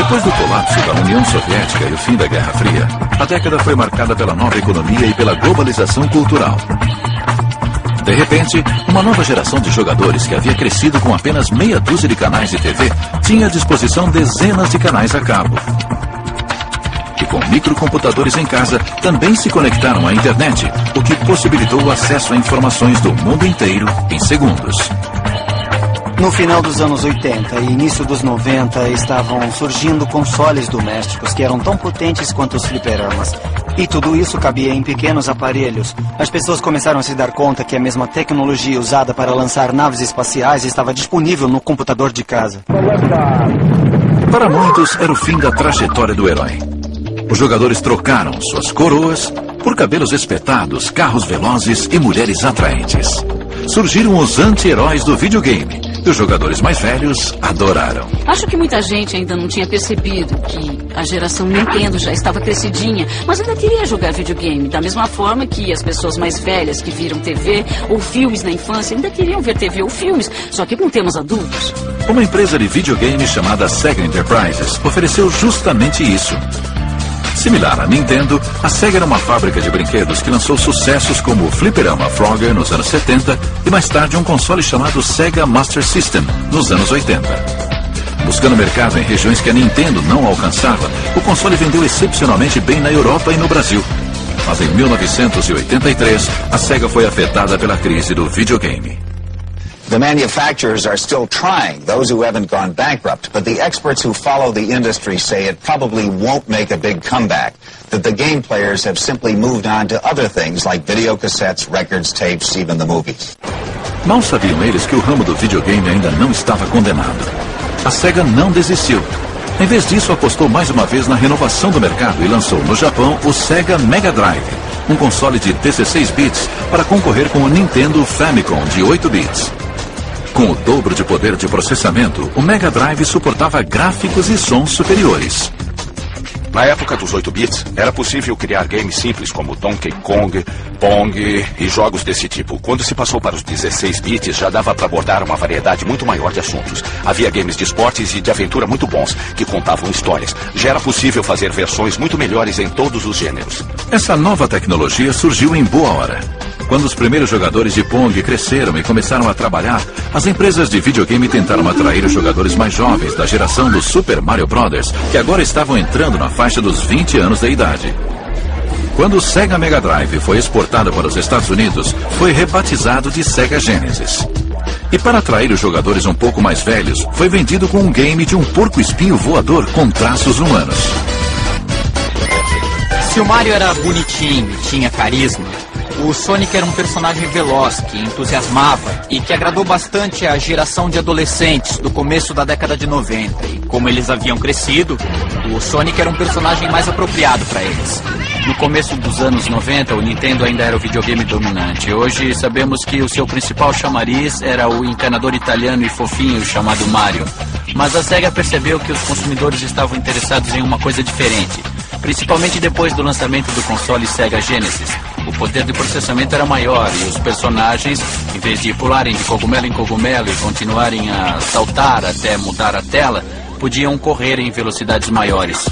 Depois do colapso da União Soviética e o fim da Guerra Fria, a década foi marcada pela nova economia e pela globalização cultural. De repente, uma nova geração de jogadores que havia crescido com apenas meia dúzia de canais de TV tinha à disposição dezenas de canais a cabo. E com microcomputadores em casa, também se conectaram à internet, o que possibilitou o acesso a informações do mundo inteiro em segundos. No final dos anos 80 e início dos 90, estavam surgindo consoles domésticos que eram tão potentes quanto os fliperamas. E tudo isso cabia em pequenos aparelhos. As pessoas começaram a se dar conta que a mesma tecnologia usada para lançar naves espaciais estava disponível no computador de casa. Para muitos, era o fim da trajetória do herói. Os jogadores trocaram suas coroas por cabelos espetados, carros velozes e mulheres atraentes. Surgiram os anti-heróis do videogame. E os jogadores mais velhos adoraram. Acho que muita gente ainda não tinha percebido que a geração Nintendo já estava crescidinha, mas ainda queria jogar videogame, da mesma forma que as pessoas mais velhas que viram TV ou filmes na infância ainda queriam ver TV ou filmes, só que com temas adultos. Uma empresa de videogame chamada Sega Enterprises ofereceu justamente isso. Similar à Nintendo, a Sega era uma fábrica de brinquedos que lançou sucessos como o fliperama Frogger nos anos 70 e mais tarde um console chamado Sega Master System nos anos 80. Buscando mercado em regiões que a Nintendo não alcançava, o console vendeu excepcionalmente bem na Europa e no Brasil. Mas em 1983, a Sega foi afetada pela crise do videogame. The manufacturers are still trying, those who haven't gone bankrupt, but the experts who follow the industry say it probably won't make a big comeback, that the game players have simply moved on to other things like videocassettes, records, tapes, even the movies. Mal sabiam eles que o ramo do videogame ainda não estava condenado. A Sega não desistiu. Em vez disso, apostou mais uma vez na renovação do mercado e lançou no Japão o Sega Mega Drive, um console de 16 bits para concorrer com o Nintendo Famicom de 8 bits. Com o dobro de poder de processamento, o Mega Drive suportava gráficos e sons superiores. Na época dos 8 bits, era possível criar games simples como Donkey Kong, Pong e jogos desse tipo. Quando se passou para os 16 bits, já dava para abordar uma variedade muito maior de assuntos. Havia games de esportes e de aventura muito bons, que contavam histórias. Já era possível fazer versões muito melhores em todos os gêneros. Essa nova tecnologia surgiu em boa hora. Quando os primeiros jogadores de Pong cresceram e começaram a trabalhar, as empresas de videogame tentaram atrair os jogadores mais jovens da geração do Super Mario Bros., que agora estavam entrando na faixa dos 20 anos de idade. Quando o Sega Mega Drive foi exportado para os Estados Unidos, foi rebatizado de Sega Genesis. E para atrair os jogadores um pouco mais velhos, foi vendido com um game de um porco-espinho voador com traços humanos. Se o Mario era bonitinho e tinha carisma, o Sonic era um personagem veloz, que entusiasmava e que agradou bastante a geração de adolescentes do começo da década de 90. E como eles haviam crescido, o Sonic era um personagem mais apropriado para eles. No começo dos anos 90, o Nintendo ainda era o videogame dominante. Hoje sabemos que o seu principal chamariz era o encanador italiano e fofinho chamado Mario. Mas a Sega percebeu que os consumidores estavam interessados em uma coisa diferente, principalmente depois do lançamento do console Sega Genesis. O poder de processamento era maior e os personagens, em vez de pularem de cogumelo em cogumelo e continuarem a saltar até mudar a tela, podiam correr em velocidades maiores.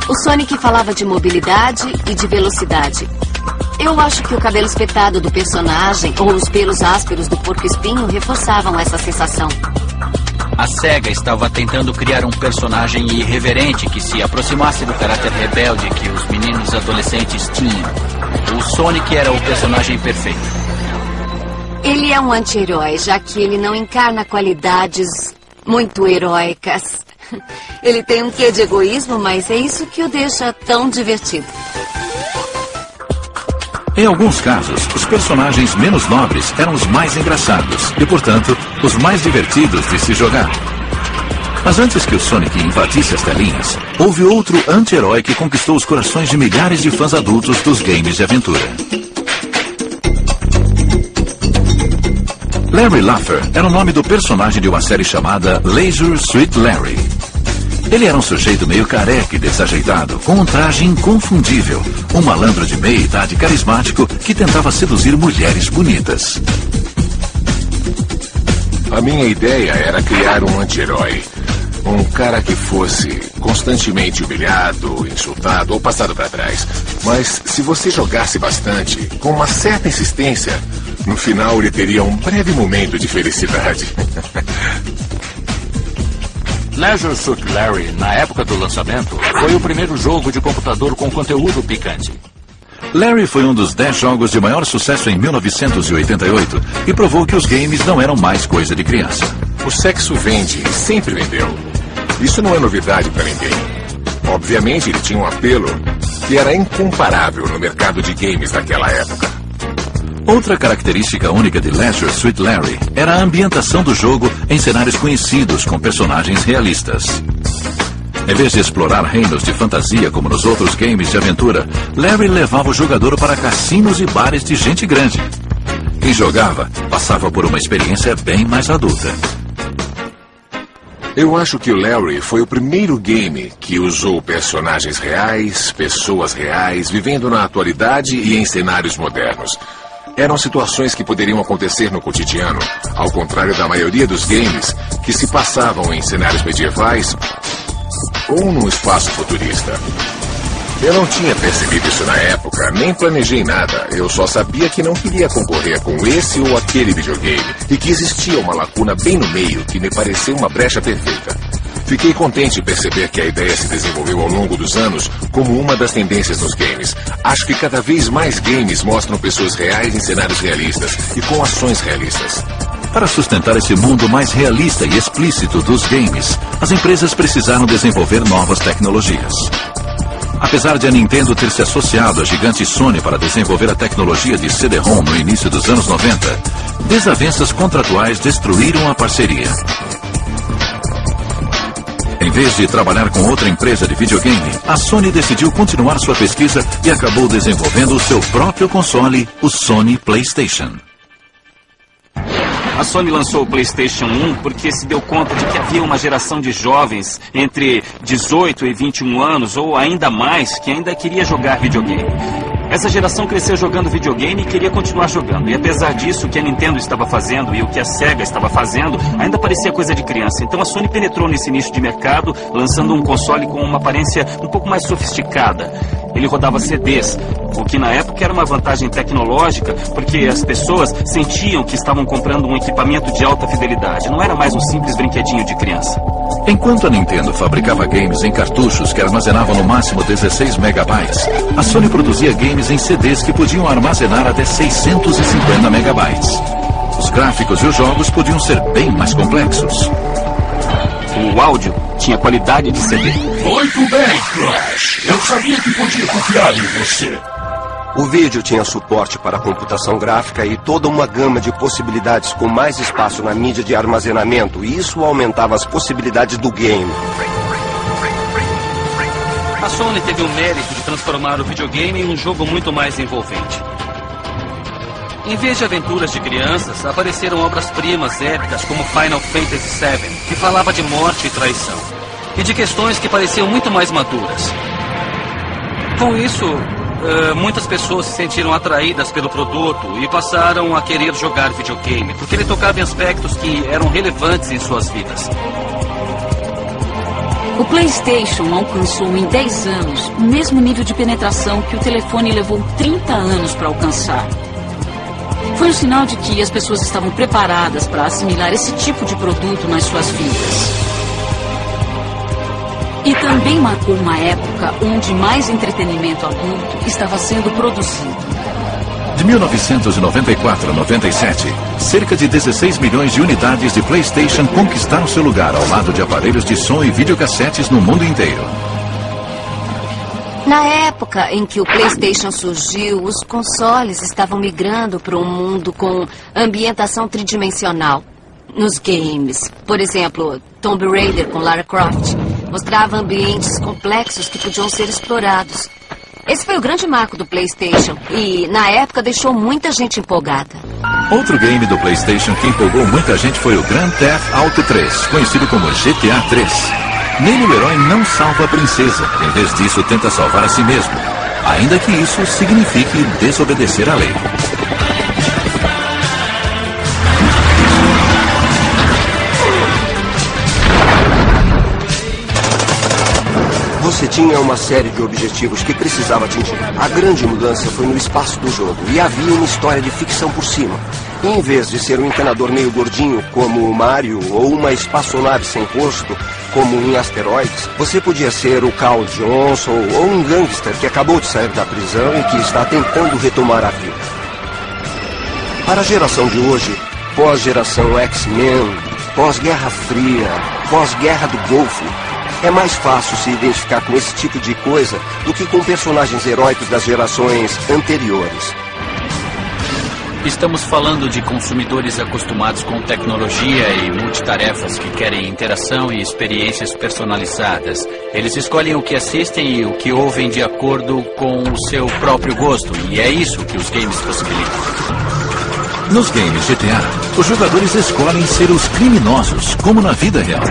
O Sonic falava de mobilidade e de velocidade. Eu acho que o cabelo espetado do personagem ou os pelos ásperos do porco-espinho reforçavam essa sensação. A Sega estava tentando criar um personagem irreverente que se aproximasse do caráter rebelde que os meninos adolescentes tinham. O Sonic era o personagem perfeito. Ele é um anti-herói, já que ele não encarna qualidades muito heróicas. Ele tem um quê de egoísmo, mas é isso que o deixa tão divertido. Em alguns casos, os personagens menos nobres eram os mais engraçados e, portanto, os mais divertidos de se jogar. Mas antes que o Sonic invadisse as telinhas, houve outro anti-herói que conquistou os corações de milhares de fãs adultos dos games de aventura. Larry Laffer era o nome do personagem de uma série chamada Leisure Suit Larry. Ele era um sujeito meio careca e desajeitado, com um traje inconfundível, um malandro de meia idade carismático que tentava seduzir mulheres bonitas. A minha ideia era criar um anti-herói. Um cara que fosse constantemente humilhado, insultado ou passado para trás. Mas se você jogasse bastante, com uma certa insistência, no final ele teria um breve momento de felicidade. Leisure Suit Larry, na época do lançamento, foi o primeiro jogo de computador com conteúdo picante. Larry foi um dos 10 jogos de maior sucesso em 1988 e provou que os games não eram mais coisa de criança. O sexo vende e sempre vendeu. Isso não é novidade para ninguém. Obviamente ele tinha um apelo que era incomparável no mercado de games daquela época. Outra característica única de Leisure Suit Larry era a ambientação do jogo em cenários conhecidos com personagens realistas. Em vez de explorar reinos de fantasia como nos outros games de aventura, Larry levava o jogador para cassinos e bares de gente grande. Quem jogava passava por uma experiência bem mais adulta. Eu acho que o Larry foi o primeiro game que usou personagens reais, pessoas reais, vivendo na atualidade e em cenários modernos. Eram situações que poderiam acontecer no cotidiano, ao contrário da maioria dos games que se passavam em cenários medievais ou num espaço futurista. Eu não tinha percebido isso na época, nem planejei nada. Eu só sabia que não queria concorrer com esse ou aquele videogame e que existia uma lacuna bem no meio que me pareceu uma brecha perfeita. Fiquei contente em perceber que a ideia se desenvolveu ao longo dos anos como uma das tendências nos games. Acho que cada vez mais games mostram pessoas reais em cenários realistas e com ações realistas. Para sustentar esse mundo mais realista e explícito dos games, as empresas precisaram desenvolver novas tecnologias. Apesar de a Nintendo ter se associado à gigante Sony para desenvolver a tecnologia de CD-ROM no início dos anos 90, desavenças contratuais destruíram a parceria. Em vez de trabalhar com outra empresa de videogame, a Sony decidiu continuar sua pesquisa e acabou desenvolvendo o seu próprio console, o Sony PlayStation. A Sony lançou o PlayStation 1 porque se deu conta de que havia uma geração de jovens entre 18 e 21 anos, ou ainda mais, que ainda queria jogar videogame. Essa geração cresceu jogando videogame e queria continuar jogando. E apesar disso, o que a Nintendo estava fazendo e o que a Sega estava fazendo ainda parecia coisa de criança. Então a Sony penetrou nesse nicho de mercado, lançando um console com uma aparência um pouco mais sofisticada. Ele rodava CDs, o que na época era uma vantagem tecnológica, porque as pessoas sentiam que estavam comprando um equipamento de alta fidelidade. Não era mais um simples brinquedinho de criança. Enquanto a Nintendo fabricava games em cartuchos que armazenavam no máximo 16 megabytes, a Sony produzia games em CDs que podiam armazenar até 650 megabytes. Os gráficos e os jogos podiam ser bem mais complexos. O áudio tinha qualidade de CD. Muito bem, Crash. Eu sabia que podia confiar em você. O vídeo tinha suporte para computação gráfica e toda uma gama de possibilidades com mais espaço na mídia de armazenamento, e isso aumentava as possibilidades do game. A Sony teve o mérito de transformar o videogame em um jogo muito mais envolvente. Em vez de aventuras de crianças, apareceram obras-primas épicas como Final Fantasy VII, que falava de morte e traição, e de questões que pareciam muito mais maduras. Com isso, muitas pessoas se sentiram atraídas pelo produto e passaram a querer jogar videogame, porque ele tocava em aspectos que eram relevantes em suas vidas. O PlayStation alcançou em 10 anos o mesmo nível de penetração que o telefone levou 30 anos para alcançar. Foi um sinal de que as pessoas estavam preparadas para assimilar esse tipo de produto nas suas vidas. E também marcou uma época onde mais entretenimento adulto estava sendo produzido. De 1994 a 97, cerca de 16 milhões de unidades de PlayStation conquistaram seu lugar ao lado de aparelhos de som e videocassetes no mundo inteiro. Na época em que o PlayStation surgiu, os consoles estavam migrando para um mundo com ambientação tridimensional. Nos games, por exemplo, Tomb Raider com Lara Croft mostrava ambientes complexos que podiam ser explorados. Esse foi o grande marco do PlayStation e, na época, deixou muita gente empolgada. Outro game do PlayStation que empolgou muita gente foi o Grand Theft Auto 3, conhecido como GTA 3. Nele o herói não salva a princesa, em vez disso tenta salvar a si mesmo, ainda que isso signifique desobedecer à lei. Você tinha uma série de objetivos que precisava atingir. A grande mudança foi no espaço do jogo e havia uma história de ficção por cima. Em vez de ser um encanador meio gordinho como o Mario ou uma espaçonave sem rosto como em Asteroids, você podia ser o Carl Johnson ou um gangster que acabou de sair da prisão e que está tentando retomar a vida. Para a geração de hoje, pós-geração X-Men, pós-Guerra Fria, pós-Guerra do Golfo, é mais fácil se identificar com esse tipo de coisa do que com personagens heróicos das gerações anteriores. Estamos falando de consumidores acostumados com tecnologia e multitarefas que querem interação e experiências personalizadas. Eles escolhem o que assistem e o que ouvem de acordo com o seu próprio gosto, e é isso que os games possibilitam. Nos games GTA, os jogadores escolhem ser os criminosos, como na vida real.